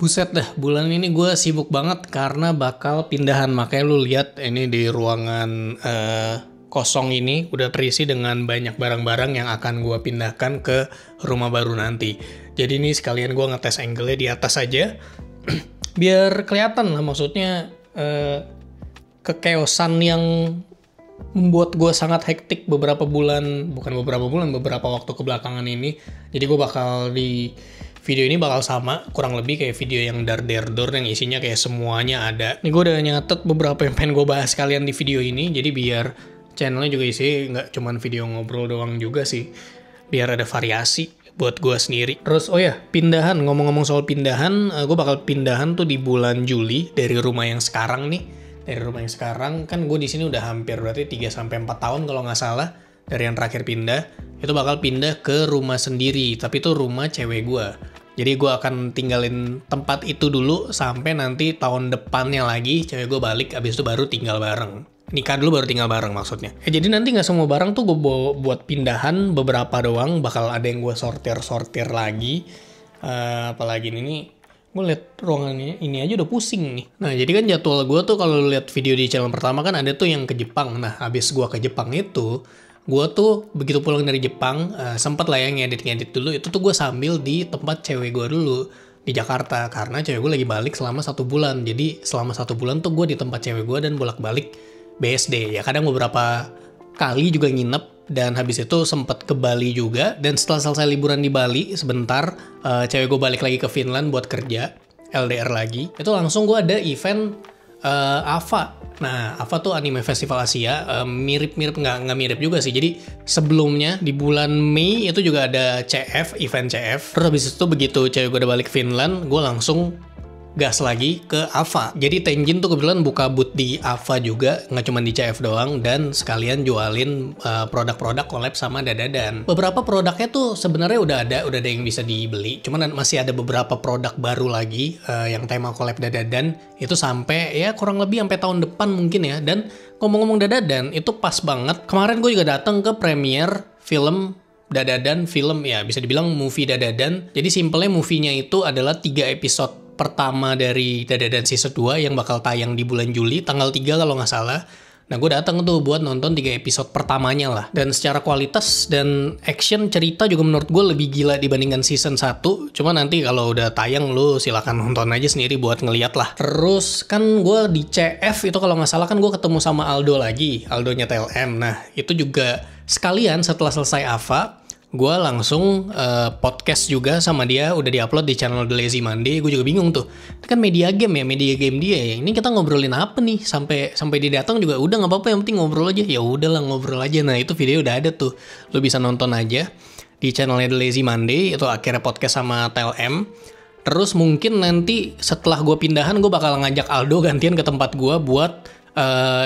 Buset dah, bulan ini gue sibuk banget karena bakal pindahan. Makanya lu lihat ini di ruangan kosong ini udah terisi dengan banyak barang-barang yang akan gue pindahkan ke rumah baru nanti. Jadi ini sekalian gue ngetes angle-nya di atas aja. Biar kelihatan lah, maksudnya kekeosan yang membuat gue sangat hektik beberapa waktu kebelakangan ini. Jadi gue bakal di video ini bakal sama, kurang lebih kayak video yang dar yang isinya kayak semuanya ada. Ini gue udah nyatet beberapa yang pengen gue bahas kalian di video ini, jadi biar channelnya juga isi nggak cuman video ngobrol doang juga sih, biar ada variasi buat gue sendiri. Terus oh ya, pindahan, ngomong-ngomong soal pindahan, gue bakal pindahan tuh di bulan Juli dari rumah yang sekarang nih. Dari rumah yang sekarang kan gue di sini udah hampir berarti 3-4 tahun kalau nggak salah dari yang terakhir pindah. Itu bakal pindah ke rumah sendiri, tapi itu rumah cewek gue. Jadi gue akan tinggalin tempat itu dulu sampai nanti tahun depannya lagi cewek gue balik, abis itu baru tinggal bareng. Nikah dulu baru tinggal bareng maksudnya. Jadi nanti nggak semua barang tuh gue bawa buat pindahan, beberapa doang. Bakal ada yang gue sortir lagi. Apalagi ini gue liat ruangan ini aja udah pusing nih. Nah jadi kan jadwal gue tuh kalau lihat video di channel pertama kan ada tuh yang ke Jepang. Nah abis gue ke Jepang itu, gue tuh begitu pulang dari Jepang, sempet lah ya ngedit dulu. Itu tuh gue sambil di tempat cewek gue dulu di Jakarta, karena cewek gue lagi balik selama 1 bulan. Jadi selama 1 bulan tuh gue di tempat cewek gue dan bolak-balik BSD. Ya kadang beberapa kali juga nginep, dan habis itu sempet ke Bali juga. Dan setelah selesai liburan di Bali sebentar, cewek gue balik lagi ke Finland buat kerja, LDR lagi. Itu langsung gue ada event AVA. Nah, AVA tuh anime festival Asia, mirip-mirip, nggak mirip juga sih. Jadi sebelumnya di bulan Mei itu juga ada event CF. Terus habis itu begitu cewek gue udah balik Finland, gue langsung gas lagi ke AVA. Jadi Tenjin tuh kebetulan buka booth di AVA juga, nggak cuma di CF doang, dan sekalian jualin produk-produk collab sama Dadadan. Beberapa produknya tuh sebenarnya udah ada yang bisa dibeli, cuman masih ada beberapa produk baru lagi yang tema collab Dadadan itu sampai ya kurang lebih sampai tahun depan mungkin ya. Dan ngomong-ngomong Dadadan itu pas banget, kemarin gue juga datang ke premiere film Dadadan, film ya bisa dibilang movie Dadadan. Jadi simpelnya movie-nya itu adalah 3 episode pertama dari Dadadan season 2 yang bakal tayang di bulan Juli, tanggal 3 kalau nggak salah. Nah gue datang tuh buat nonton 3 episode pertamanya lah. Dan secara kualitas dan action cerita juga menurut gue lebih gila dibandingkan season 1. Cuma nanti kalau udah tayang lu silakan nonton aja sendiri buat ngeliat lah. Terus kan gue di CF itu kalau nggak salah kan gue ketemu sama Aldo lagi, Aldonya TLM. Nah itu juga sekalian setelah selesai AVA, gue langsung podcast juga sama dia, udah diupload di channel The Lazy Monday. Gue juga bingung tuh, itu kan media game dia ya. Ini kita ngobrolin apa nih? Sampai dia datang juga udah nggak apa-apa, yang penting ngobrol aja. Ya udahlah ngobrol aja. Nah itu video udah ada tuh, lo bisa nonton aja di channelnya The Lazy Monday. Itu akhirnya podcast sama TLM. Terus mungkin nanti setelah gue pindahan, gue bakal ngajak Aldo gantian ke tempat gue buat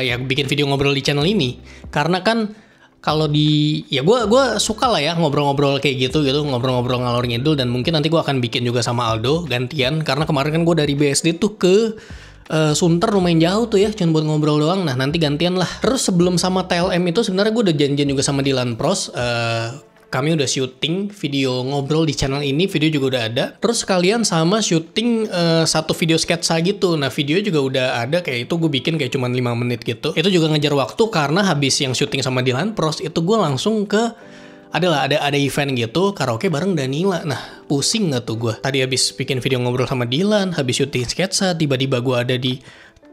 ya bikin video ngobrol di channel ini. Karena kan kalau ya gue suka lah ya ngobrol-ngobrol kayak gitu, ngobrol-ngobrol ngalor ngidul. Dan mungkin nanti gue akan bikin juga sama Aldo gantian, karena kemarin kan gue dari BSD tuh ke Sunter lumayan jauh tuh ya, cuma buat ngobrol doang. Nah nanti gantian lah. Terus sebelum sama TLM itu sebenarnya gue udah janjian juga sama Dylan Pros. Kami udah syuting video ngobrol di channel ini, video juga udah ada. Terus kalian sama syuting satu video sketsa gitu. Nah video juga udah ada, kayak itu gue bikin kayak cuma 5 menit gitu. Itu juga ngejar waktu karena habis yang syuting sama Dylan Pros itu gue langsung ke ada event gitu, karaoke bareng Danila. Nah pusing gak tuh gue? Tadi habis bikin video ngobrol sama Dylan, habis syuting sketsa, tiba-tiba gue ada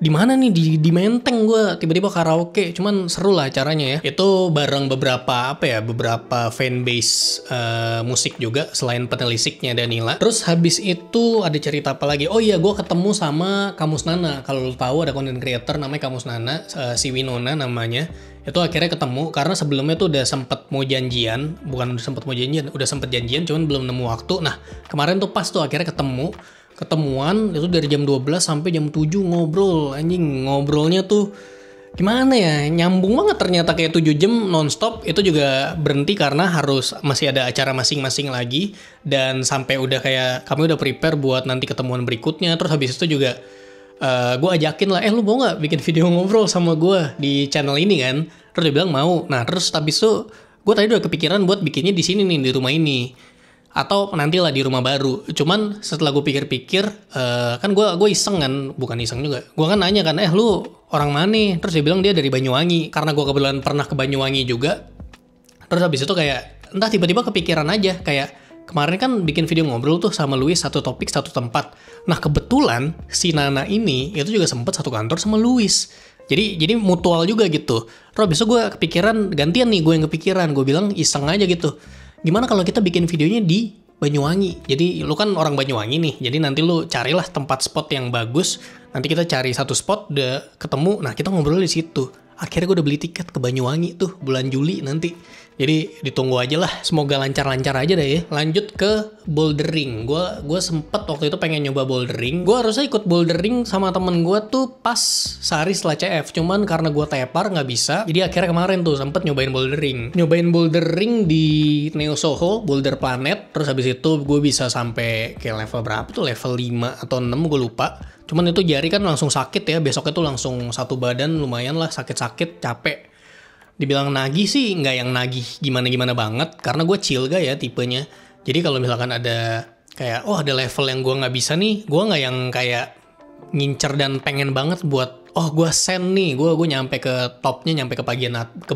di mana nih, di Menteng gue tiba-tiba karaoke. Cuman seru lah acaranya ya. Itu bareng beberapa fanbase musik juga selain penelisiknya Danila. Terus habis itu ada cerita apa lagi? Oh iya, gue ketemu sama Kamus Nana. Kalau lo tahu ada content creator namanya Kamus Nana, si Winona namanya. Itu akhirnya ketemu karena sebelumnya tuh udah sempet janjian, udah sempet janjian cuman belum nemu waktu. Nah kemarin tuh pas tuh akhirnya ketemuan itu dari jam 12 sampai jam 7 ngobrol. Anjing, ngobrolnya tuh gimana ya, nyambung banget ternyata, kayak 7 jam nonstop. Itu juga berhenti karena masih ada acara masing-masing lagi, dan sampai udah kayak kami udah prepare buat nanti ketemuan berikutnya. Terus habis itu juga gue ajakin lah, lu mau gak bikin video ngobrol sama gue di channel ini kan? Terus dia bilang mau. Nah terus habis itu gue tadi udah kepikiran buat bikinnya di sini nih, di rumah ini. atau nantilah di rumah baru. Cuman setelah gue pikir-pikir, kan gue iseng kan, bukan iseng juga. Gue kan nanya kan, lu orang mana? Terus dia bilang dia dari Banyuwangi. Karena gue kebetulan pernah ke Banyuwangi juga. Terus habis itu kayak, entah tiba-tiba kepikiran aja. Kayak kemarin kan bikin video ngobrol tuh sama Luis, satu topik, satu tempat. Nah kebetulan si Nana ini itu juga sempet satu kantor sama Luis. Jadi mutual juga gitu. Terus habis itu gue kepikiran, gantian nih gue yang kepikiran. Gue bilang iseng aja gitu. Gimana kalau kita bikin videonya di Banyuwangi? Jadi lu kan orang Banyuwangi nih, jadi nanti lu carilah tempat spot yang bagus. Nanti kita cari satu spot, udah ketemu, nah kita ngobrol di situ. Akhirnya gue udah beli tiket ke Banyuwangi tuh bulan Juli nanti. Jadi ditunggu aja lah, semoga lancar-lancar aja deh ya. Lanjut ke bouldering. Gue sempet waktu itu pengen nyoba bouldering. Gue harusnya ikut bouldering sama temen gue tuh pas sehari setelah CF. Cuman karena gue tepar nggak bisa. Jadi akhirnya kemarin tuh sempet nyobain bouldering. Nyobain bouldering di Neo Soho, Boulder Planet. Terus habis itu gue bisa sampai kayak level berapa tuh? Level 5 atau 6 gue lupa. Cuman itu jari kan langsung sakit ya. Besoknya tuh langsung satu badan lumayan lah sakit-sakit, capek. Dibilang nagih sih nggak yang nagih gimana-gimana banget. Karena gue chill gak ya tipenya. Jadi kalau misalkan ada kayak, ada level yang gue nggak bisa nih. Gue nggak yang kayak ngincer dan pengen banget buat, gue send nih. Gue nyampe ke topnya, nyampe ke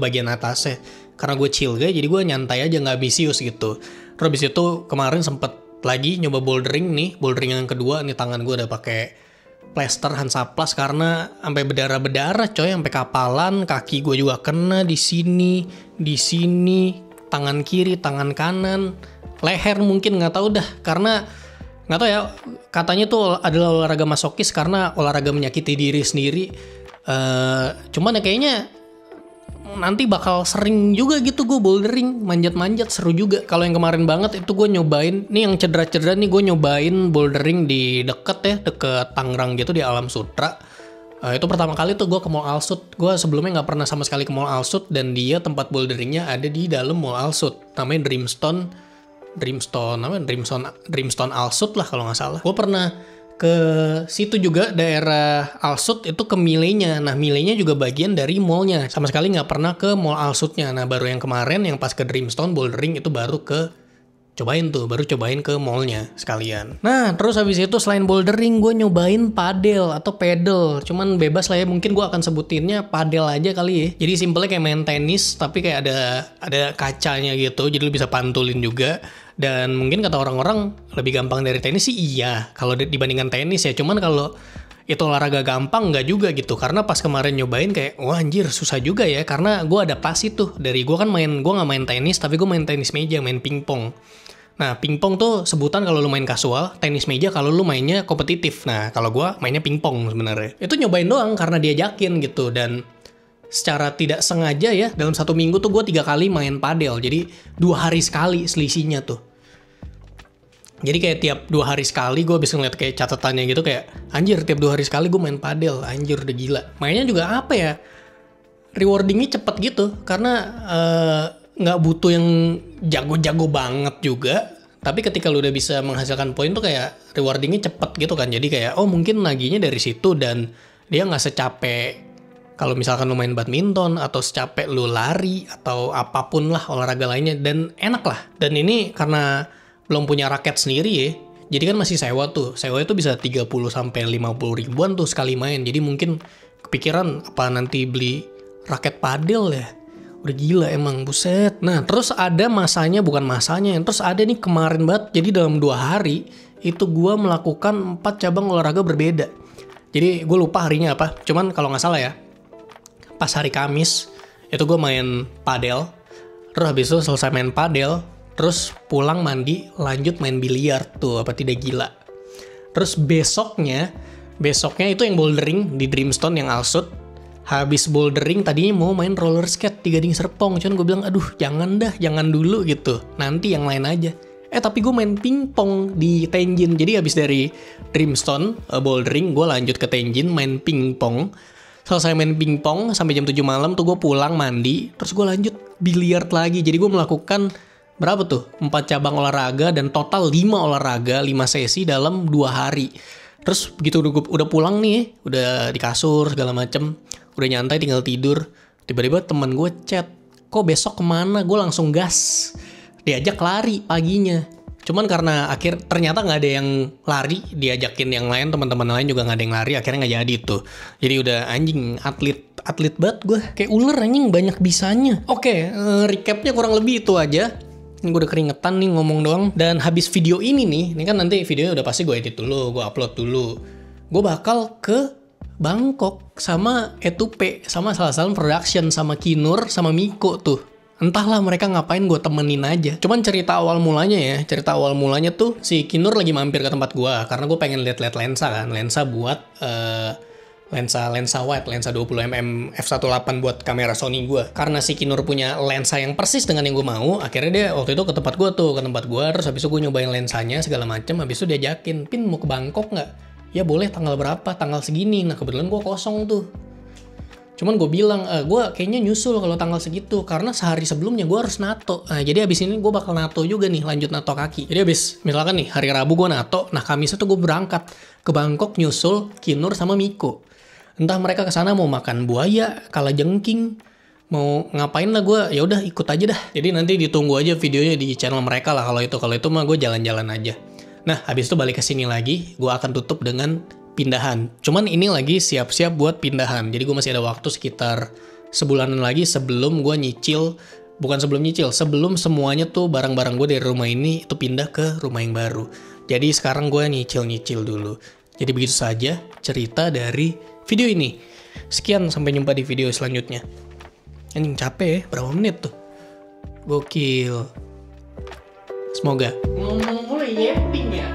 bagian atasnya. Karena gue chill gak, jadi gue nyantai aja nggak ambisius gitu. Terus habis itu kemarin sempet lagi nyoba bouldering nih. Bouldering yang kedua, nih tangan gue udah pakai plester Hansaplast karena sampai berdarah-berdarah coy, sampai kapalan, kaki gue juga kena di sini, tangan kiri, tangan kanan, leher mungkin nggak tahu dah, karena nggak tahu ya, katanya tuh adalah olahraga masokis karena olahraga menyakiti diri sendiri. Cuman ya kayaknya nanti bakal sering juga gitu gue bouldering, manjat-manjat, seru juga. Kalau yang kemarin banget itu gue nyobain, nih yang cedera-cedera nih gue nyobain bouldering di deket Tangerang gitu di Alam Sutra. Itu pertama kali tuh gue ke Mall Alsut. Gue sebelumnya nggak pernah sama sekali ke Mall Alsut, dan dia tempat boulderingnya ada di dalam Mall Alsut. Namanya Dreamstone Alsut lah kalau nggak salah. Gue pernah ke situ juga, daerah Alsut itu ke Milenya. Nah Milenya juga bagian dari mallnya. Sama sekali nggak pernah ke Mall Alsutnya. Nah baru yang kemarin yang pas ke Dreamstone bouldering itu baru cobain ke mallnya sekalian. Nah terus habis itu selain bouldering gue nyobain padel atau pedal. Cuman bebas lah ya, mungkin gue akan sebutinnya padel aja kali ya. Jadi simpelnya kayak main tenis tapi kayak ada kacanya gitu, jadi lu bisa pantulin juga. Dan mungkin kata orang-orang lebih gampang dari tenis sih iya kalau dibandingkan tenis ya. Cuman kalau itu olahraga gampang nggak juga gitu, karena pas kemarin nyobain kayak wah anjir susah juga ya, karena gue adaptasi tuh dari gue nggak main tenis, tapi gue main tenis meja, main pingpong. Nah pingpong tuh sebutan kalau lu main kasual, tenis meja kalau lu mainnya kompetitif. Nah kalau gue mainnya pingpong sebenarnya. Itu nyobain doang karena diajakin gitu, dan secara tidak sengaja ya dalam satu minggu tuh gue 3 kali main padel. Jadi 2 hari sekali selisihnya tuh. Jadi kayak tiap 2 hari sekali gue bisa ngeliat kayak catatannya gitu, kayak anjir tiap 2 hari sekali gue main padel, anjir udah gila. Mainnya juga apa ya, rewardingnya cepet gitu, karena nggak butuh yang jago-jago banget juga. Tapi ketika lu udah bisa menghasilkan poin tuh kayak rewardingnya cepet gitu kan. Jadi kayak mungkin naginya dari situ, dan dia nggak secapek kalau misalkan lu main badminton, atau secapek lu lari atau apapun lah olahraga lainnya, dan enak lah. Dan ini karena belum punya raket sendiri ya, jadi kan masih sewa tuh. Sewa itu bisa 30 sampai 50 ribuan tuh sekali main. Jadi mungkin kepikiran apa nanti beli raket padel ya. Udah gila emang, buset. Nah terus ada terus ada nih kemarin banget. Jadi dalam 2 hari itu gue melakukan 4 cabang olahraga berbeda. Jadi gue lupa harinya apa, cuman kalau nggak salah ya, pas hari Kamis itu gue main padel. Terus habis itu selesai main padel, terus pulang mandi lanjut main biliar tuh, apa tidak gila. Terus besoknya itu yang bouldering di Dreamstone yang Alsut. Habis bouldering tadinya mau main roller skate di Gading Serpong, cuman gue bilang aduh jangan dulu gitu, nanti yang lain aja. Tapi gue main pingpong di Tenjin. Jadi habis dari Dreamstone bouldering gue lanjut ke Tenjin main pingpong. Selesai main pingpong sampai jam 7 malam tuh gue pulang mandi, terus gue lanjut biliar lagi. Jadi gue melakukan berapa tuh? 4 cabang olahraga dan total 5 olahraga, 5 sesi dalam 2 hari. Terus begitu udah pulang nih, udah di kasur segala macem, udah nyantai tinggal tidur, tiba-tiba teman gue chat, kok besok kemana? Gue langsung gas, diajak lari paginya. Cuman karena ternyata nggak ada yang lari, diajakin yang lain, teman-teman lain juga nggak ada yang lari, akhirnya nggak jadi tuh. Jadi udah anjing, atlet banget gue, kayak ular anjing, banyak bisanya. Oke, recapnya kurang lebih itu aja. Ini gue udah keringetan nih ngomong doang. Dan habis video ini kan nanti videonya udah pasti gue edit dulu, gue upload dulu. Gue bakal ke Bangkok sama E2P, sama Salah Salam Production, sama Kinur, sama Miko tuh. Entahlah mereka ngapain, gue temenin aja. Cuman cerita awal mulanya tuh si Kinur lagi mampir ke tempat gue karena gue pengen lihat lensa kan, lensa buat lensa wide, lensa 20mm f1.8 buat kamera Sony gue. Karena si Kinur punya lensa yang persis dengan yang gue mau, akhirnya dia waktu itu ke tempat gue, terus habis itu gue nyobain lensanya segala macem, habis itu diajakin, "Pin, mau ke Bangkok nggak?" "Ya boleh, tanggal berapa?" "Tanggal segini." Nah kebetulan gue kosong tuh. Cuman gue bilang, gue kayaknya nyusul kalau tanggal segitu, karena sehari sebelumnya gue harus nato. Nah jadi abis ini gue bakal nato juga nih, lanjut nato kaki. Jadi abis, misalkan nih hari Rabu gue nato, nah Kamis itu gue berangkat ke Bangkok nyusul Kinur sama Miko. Entah mereka kesana mau makan buaya, kalajengking, mau ngapain lah, gue ya udah ikut aja dah. Jadi nanti ditunggu aja videonya di channel mereka lah kalau itu mah gue jalan-jalan aja. Nah, habis itu balik ke sini lagi, gue akan tutup dengan pindahan. Cuman ini lagi siap-siap buat pindahan. Jadi gue masih ada waktu sekitar sebulanan lagi sebelum gue sebelum semuanya tuh barang-barang gue dari rumah ini itu pindah ke rumah yang baru. Jadi sekarang gue nyicil dulu. Jadi begitu saja cerita dari video ini. Sekian, sampai jumpa di video selanjutnya. Anjing capek ya, berapa menit tuh? Gokil. Semoga. Ngomong mulai yapping ya.